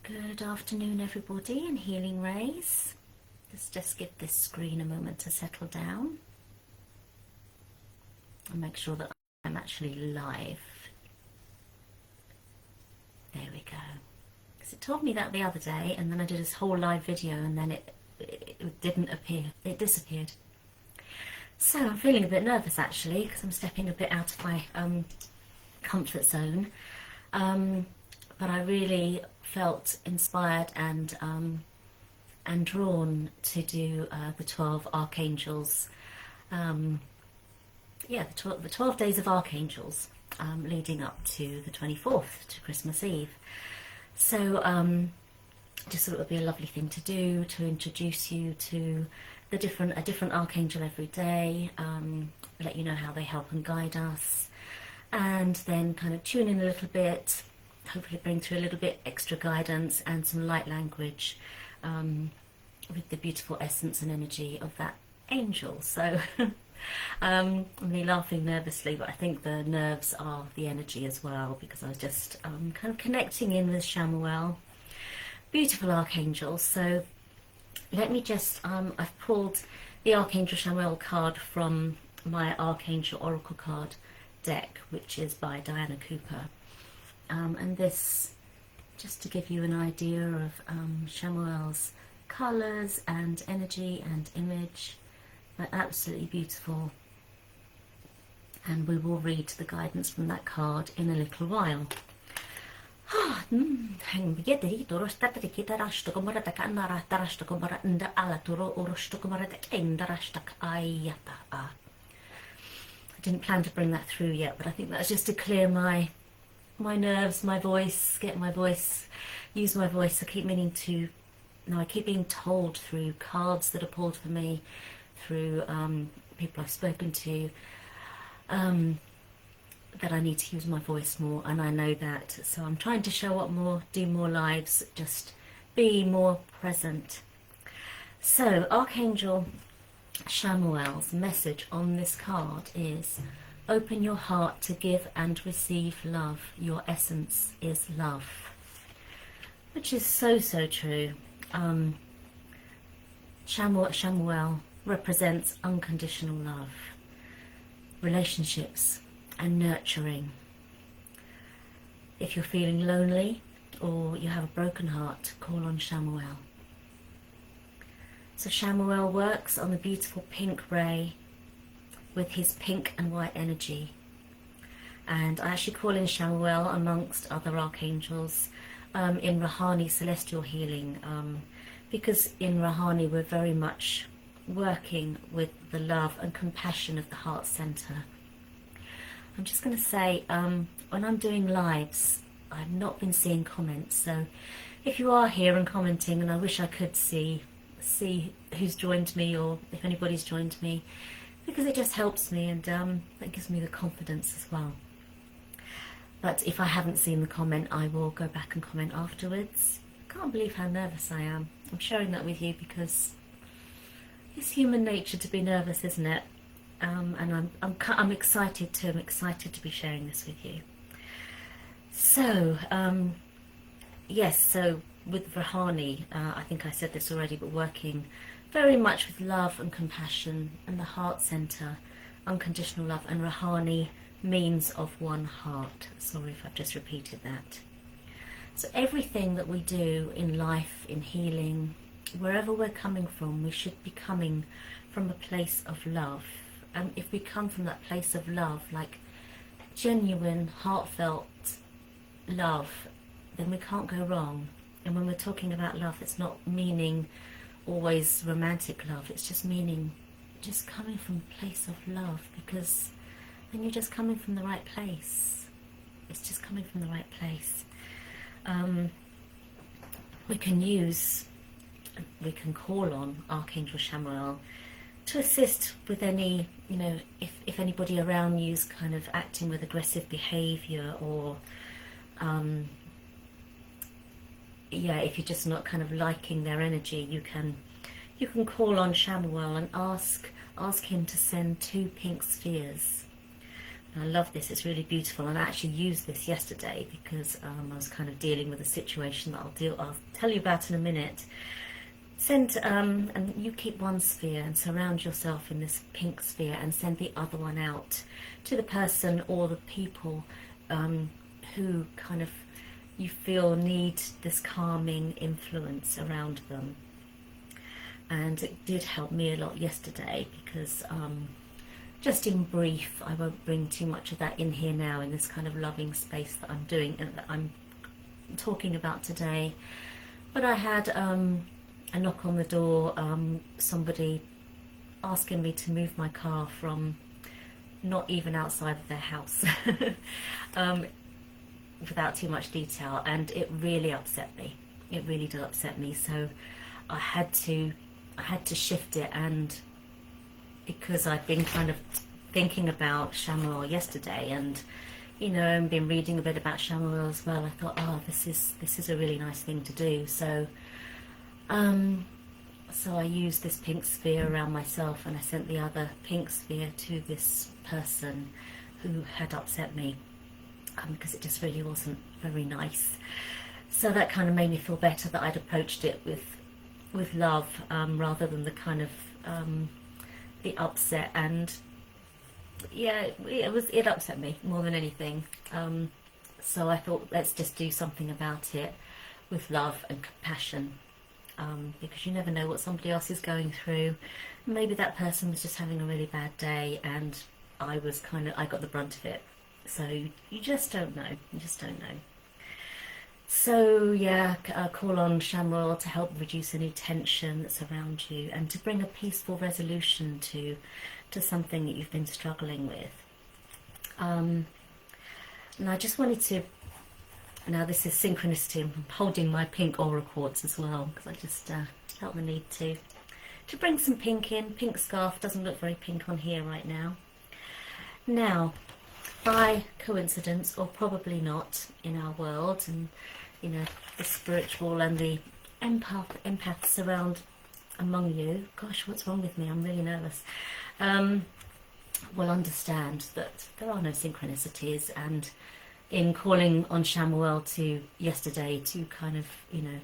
Good afternoon, everybody, and healing rays. Let's just give this screen a moment to settle down and make sure that I'm actually live. There we go. Because it told me that the other day, and then I did this whole live video, and then it didn't appear. It disappeared. So I'm feeling a bit nervous actually, because I'm stepping a bit out of my comfort zone. But I really felt inspired and drawn to do the 12 archangels. The 12 days of archangels leading up to the 24th, to Christmas Eve. So just thought it would be a lovely thing to do, to introduce you to a different archangel every day, let you know how they help and guide us, and then kind of tune in a little bit, hopefully bring through a little bit extra guidance and some light language with the beautiful essence and energy of that angel. So I'm really laughing nervously, but I think the nerves are the energy as well, because I was just kind of connecting in with Chamuel, beautiful archangel. So let me just, I've pulled the Archangel Chamuel card from my Archangel Oracle card deck, which is by Diana Cooper. And this, just to give you an idea of Chamuel's colours and energy and image, they're absolutely beautiful. And we will read the guidance from that card in a little while. I didn't plan to bring that through yet, but I think that's just to clear my nerves, my voice, get my voice, use my voice. I keep meaning to, I keep being told through cards that are pulled for me, through people I've spoken to, that I need to use my voice more, and I know that. So I'm trying to show up more, do more lives, just be more present. So Archangel Chamuel's message on this card is: open your heart to give and receive love. Your essence is love. Which is so, so true. Chamuel represents unconditional love, relationships and nurturing. If you're feeling lonely or you have a broken heart, call on Chamuel. So Chamuel works on the beautiful pink ray with his pink and white energy. And I actually call in Chamuel amongst other archangels in Rahani celestial healing, because in Rahani we're very much working with the love and compassion of the heart center. I'm just going to say, when I'm doing lives, I've not been seeing comments, so if you are here and commenting, and I wish I could see who's joined me, or if anybody's joined me, because it just helps me, and that gives me the confidence as well. But if I haven't seen the comment, I will go back and comment afterwards. I can't believe how nervous I am. I'm sharing that with you because it's human nature to be nervous, isn't it? And I'm excited too. I'm excited to be sharing this with you. So yes, so with Rahani, I think I said this already, but working very much with love and compassion and the heart center, unconditional love, and Rahani means of one heart. Sorry if I've just repeated that. So everything that we do in life, in healing, wherever we're coming from, we should be coming from a place of love. And if we come from that place of love, like genuine, heartfelt love, then we can't go wrong. And when we're talking about love, it's not meaning always romantic love. It's just meaning just coming from a place of love, because then you're just coming from the right place. It's just coming from the right place. We can call on Archangel Chamuel to assist with any, if anybody around you is kind of acting with aggressive behaviour, or if you're just not kind of liking their energy, you can call on Chamuel and ask him to send 2 pink spheres. I love this, it's really beautiful, and I actually used this yesterday because I was kind of dealing with a situation that I'll tell you about in a minute. Send, and you keep one sphere and surround yourself in this pink sphere and send the other one out to the person or the people who kind of you feel need this calming influence around them. And it did help me a lot yesterday because just in brief, I won't bring too much of that in here now in this kind of loving space that I'm doing and that I'm talking about today. But I had a knock on the door, somebody asking me to move my car from not even outside of their house without too much detail, and it really upset me. It really did upset me, so I had to shift it. And because I'd been kind of thinking about Chamuel yesterday, and you know, and been reading a bit about Chamuel as well, I thought, oh, this is a really nice thing to do. So so I used this pink sphere around myself, and I sent the other pink sphere to this person who had upset me because it just really wasn't very nice. So that kind of made me feel better that I'd approached it with love rather than the kind of the upset. And yeah, it upset me more than anything. So I thought, let's just do something about it with love and compassion. Because you never know what somebody else is going through. Maybe that person was just having a really bad day and I got the brunt of it. So you just don't know. You just don't know. So yeah, call on Chamuel to help reduce any tension that's around you and to bring a peaceful resolution to something that you've been struggling with. And I just wanted to, now this is synchronicity, I'm holding my pink aura quartz as well because I just felt the need to bring some pink in. Pink scarf doesn't look very pink on here right now. Now, by coincidence, or probably not in our world, and you know, the spiritual and the empaths around among you, gosh, what's wrong with me? I'm really nervous. Will understand that there are no synchronicities, and in calling on Chamuel yesterday to kind of, you know,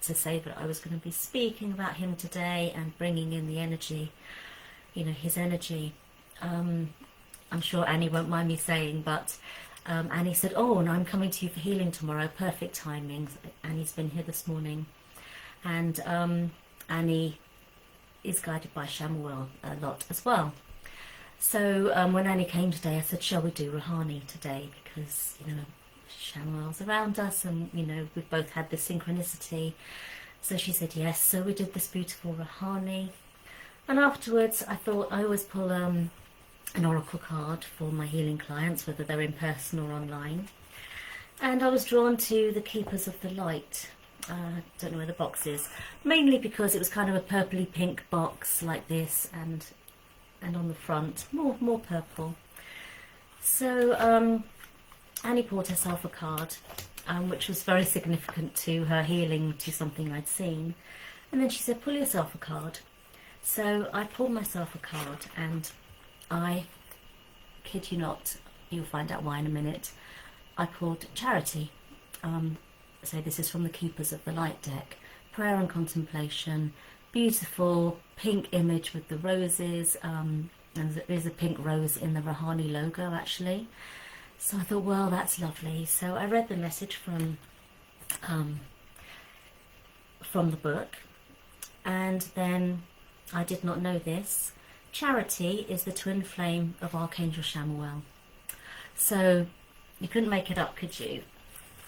to say that I was going to be speaking about him today and bringing in the energy, you know, his energy. I'm sure Annie won't mind me saying, but Annie said, oh, and I'm coming to you for healing tomorrow. Perfect timing. Annie's been here this morning. And Annie is guided by Chamuel a lot as well. So when Annie came today, I said, shall we do Rouhani today? Because, you know, Chamuel's around us and, you know, we've both had this synchronicity. So she said yes. So we did this beautiful Rouhani. And afterwards, I thought I always pull an oracle card for my healing clients, whether they're in person or online. And I was drawn to the Keepers of the Light. Don't know where the box is. Mainly because it was kind of a purpley pink box like this, and on the front more purple. So Annie pulled herself a card, which was very significant to her healing, to something I'd seen. And then she said, pull yourself a card. So I pulled myself a card, and I kid you not, you'll find out why in a minute, I pulled Charity. So this is from the Keepers of the Light deck. Prayer and contemplation, beautiful pink image with the roses, and there is a pink rose in the Rouhani logo actually. So I thought, well, that's lovely. So I read the message from the book, and then I did not know this. Charity is the twin flame of Archangel Chamuel. So you couldn't make it up, could you?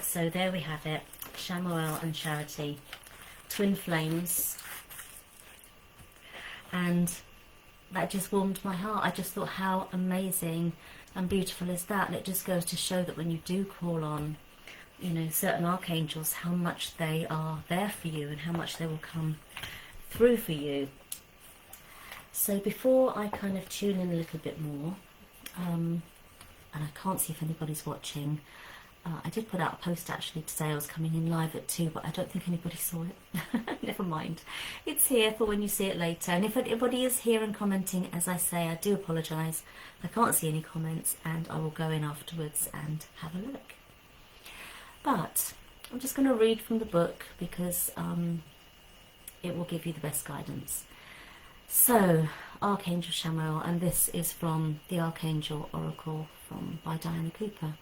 So there we have it, Chamuel and Charity, twin flames. And that just warmed my heart. I just thought, how amazing and beautiful is that? And it just goes to show that when you do call on, you know, certain archangels, how much they are there for you and how much they will come through for you. So before I kind of tune in a little bit more, and I can't see if anybody's watching, I did put out a post actually to say I was coming in live at 2, but I don't think anybody saw it. Never mind. It's here for when you see it later. And if anybody is here and commenting, as I say, I do apologise. I can't see any comments, and I will go in afterwards and have a look. But I'm just going to read from the book because it will give you the best guidance. So, Archangel Chamuel, and this is from the Archangel Oracle by Diana Cooper.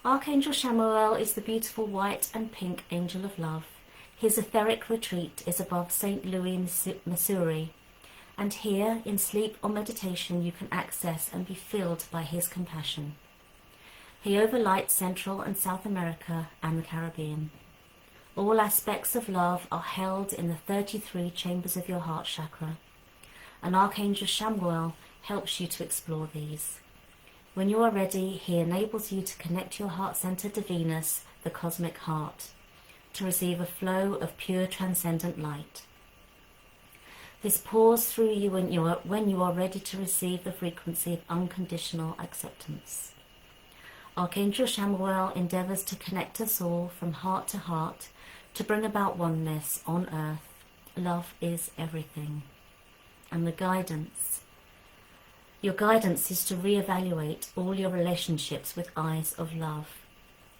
Archangel Chamuel is the beautiful white and pink angel of love. His etheric retreat is above St. Louis, Missouri, and here, in sleep or meditation, you can access and be filled by his compassion. He overlights Central and South America and the Caribbean. All aspects of love are held in the 33 chambers of your heart chakra, and Archangel Chamuel helps you to explore these. When you are ready, he enables you to connect your heart center to Venus, the cosmic heart, to receive a flow of pure transcendent light. This pours through you when you are ready to receive the frequency of unconditional acceptance. Archangel Chamuel endeavors to connect us all from heart to heart to bring about oneness on earth. Love is everything. And the guidance. Your guidance is to reevaluate all your relationships with eyes of love.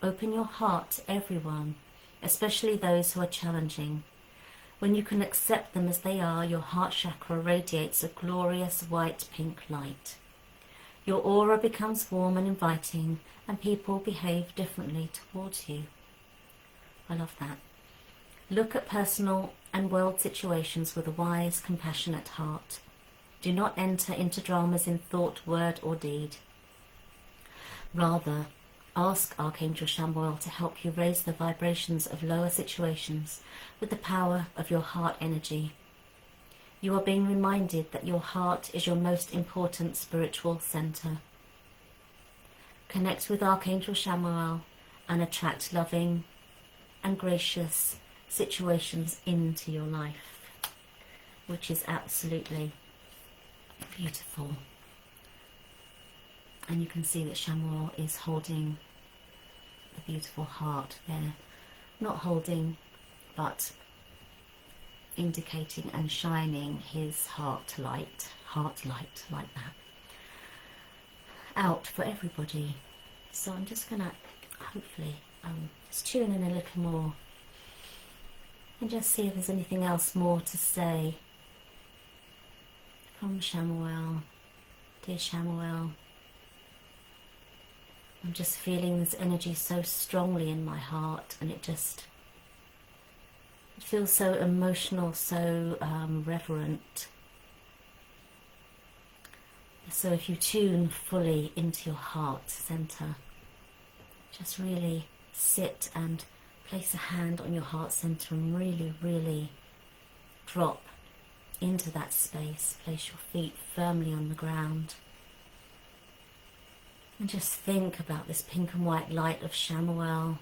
Open your heart to everyone, especially those who are challenging. When you can accept them as they are, your heart chakra radiates a glorious white-pink light. Your aura becomes warm and inviting, and people behave differently towards you. I love that. Look at personal and world situations with a wise, compassionate heart. Do not enter into dramas in thought, word, or deed. Rather, ask Archangel Chamuel to help you raise the vibrations of lower situations with the power of your heart energy. You are being reminded that your heart is your most important spiritual center. Connect with Archangel Chamuel and attract loving and gracious situations into your life, which is absolutely beautiful. And you can see that Chamuel is holding a beautiful heart there. Not holding, but indicating and shining his heart light like that out for everybody. So I'm just gonna hopefully just tune in a little more and just see if there's anything else more to say from Chamuel. Dear Chamuel, I'm just feeling this energy so strongly in my heart, and it feels so emotional, so reverent. So if you tune fully into your heart center, just really sit and place a hand on your heart center and really, really drop into that space. Place your feet firmly on the ground. And just think about this pink and white light of Chamuel.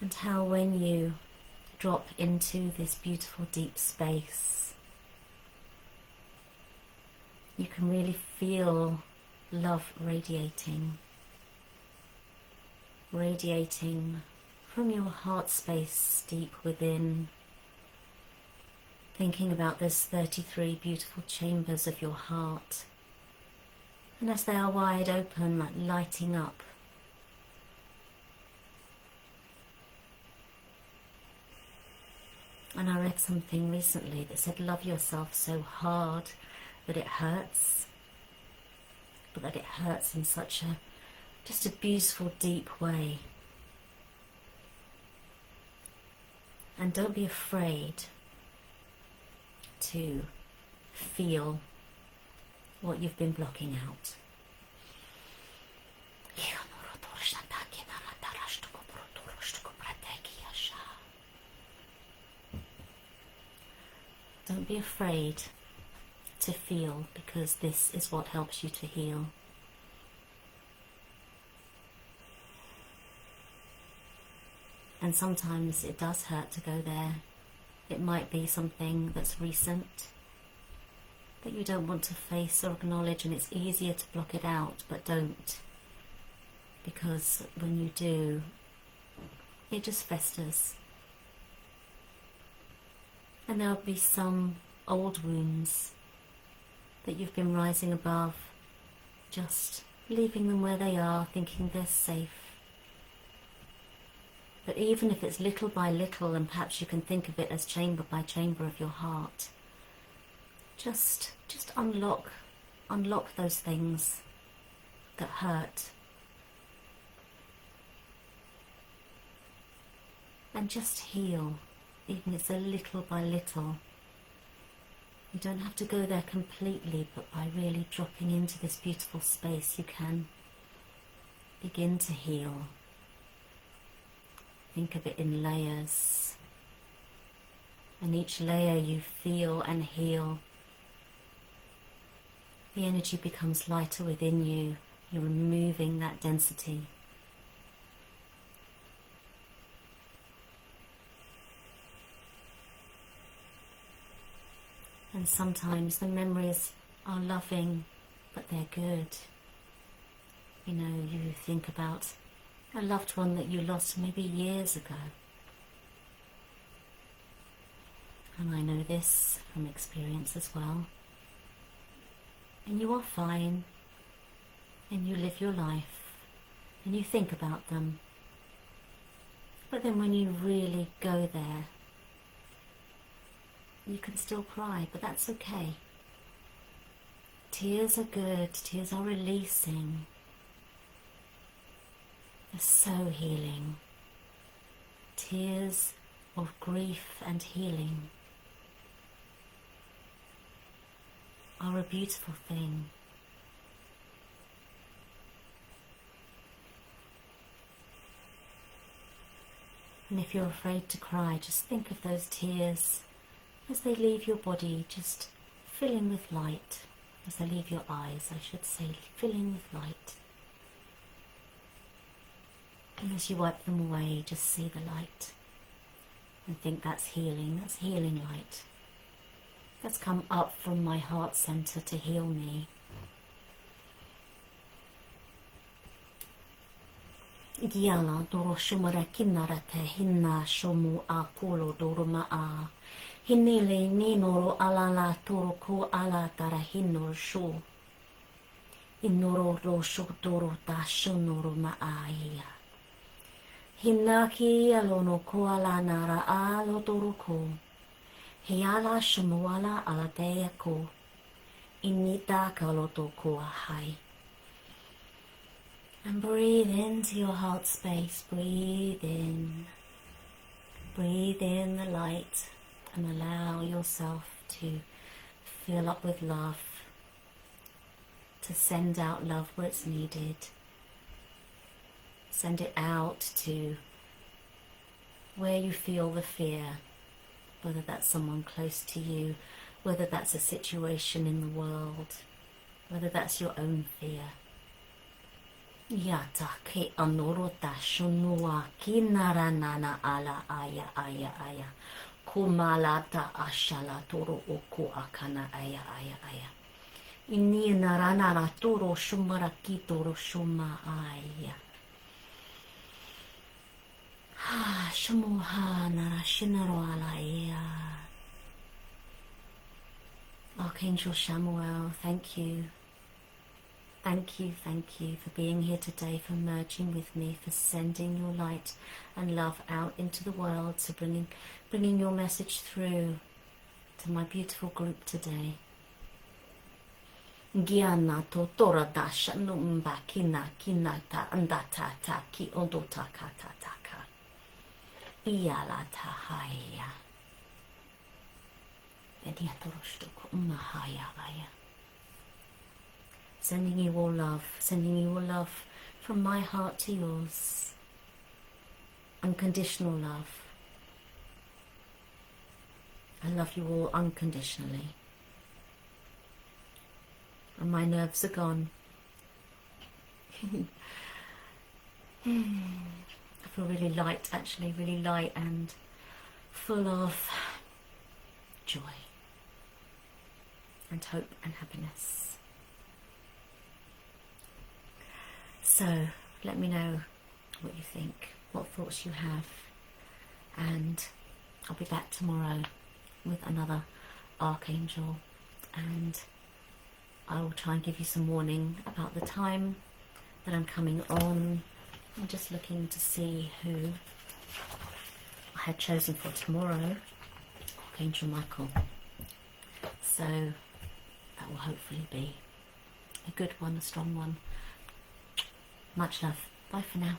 And how when you drop into this beautiful deep space, you can really feel love radiating from your heart space deep within. Thinking about those 33 beautiful chambers of your heart, and as they are wide open, like lighting up, and I read something recently that said love yourself so hard that it hurts, but that it hurts in such just a beautiful deep way. And don't be afraid to feel what you've been blocking out. Don't be afraid to feel, because this is what helps you to heal. And sometimes it does hurt to go there. It might be something that's recent that you don't want to face or acknowledge, and it's easier to block it out, but don't. Because when you do, it just festers. And there'll be some old wounds that you've been rising above, just leaving them where they are, thinking they're safe. But even if it's little by little, and perhaps you can think of it as chamber by chamber of your heart, just unlock those things that hurt. And just heal, even if it's a little by little. You don't have to go there completely, but by really dropping into this beautiful space, you can begin to heal. Think of it in layers. And each layer you feel and heal, the energy becomes lighter within you. You're removing that density. And sometimes the memories are loving, but they're good. You know, you think about a loved one that you lost maybe years ago. And I know this from experience as well. And you are fine, and you live your life, and you think about them. But then when you really go there, you can still cry, but that's okay. Tears are good, tears are releasing. They're so healing. Tears of grief and healing are a beautiful thing. And if you're afraid to cry, just think of those tears as they leave your body, just filling with light. As they leave your eyes, I should say, filling with light. And as you wipe them away, just see the light. And think that's healing light. That's come up from my heart center to heal me. Giala doro shumara kinara te hinna shomu a polo doro maa. Hinile ninoro alala toro ko ala tara hinor shu. Inoro rosho doro ta shunoro maaya. Hinaki alono ko ala nara alo doro ko. Hiala shamuala ala dea ko. Inita kaloto ko ahai. And breathe into your heart space. Breathe in. Breathe in the light and allow yourself to fill up with love, to send out love where it's needed. Send it out to where you feel the fear, whether that's someone close to you, whether that's a situation in the world, whether that's your own fear. Yata ke anorota shunua kinara nana ala aya aya aya. Kumalata ashala toro oko akana aya aya aya. Ini narana toro shumara ki toro shuma aya. Ha shumuha nara shinaro alaya. Archangel Chamuel, thank you. Thank you for being here today, for merging with me, for sending your light and love out into the world, to bringing your message through to my beautiful group today. Giana to tora dasha numba kina kinata andata ta ki ondota kata taka. Iala tahaya. Ediatoroshtuko umahaya aya. Sending you all love from my heart to yours. Unconditional love. I love you all unconditionally. And my nerves are gone. I feel really light, actually, really light and full of joy and hope and happiness. So let me know what you think, what thoughts you have, and I'll be back tomorrow with another Archangel, and I will try and give you some warning about the time that I'm coming on. I'm just looking to see who I had chosen for tomorrow, Archangel Michael. So that will hopefully be a good one, a strong one. Much love. Bye for now.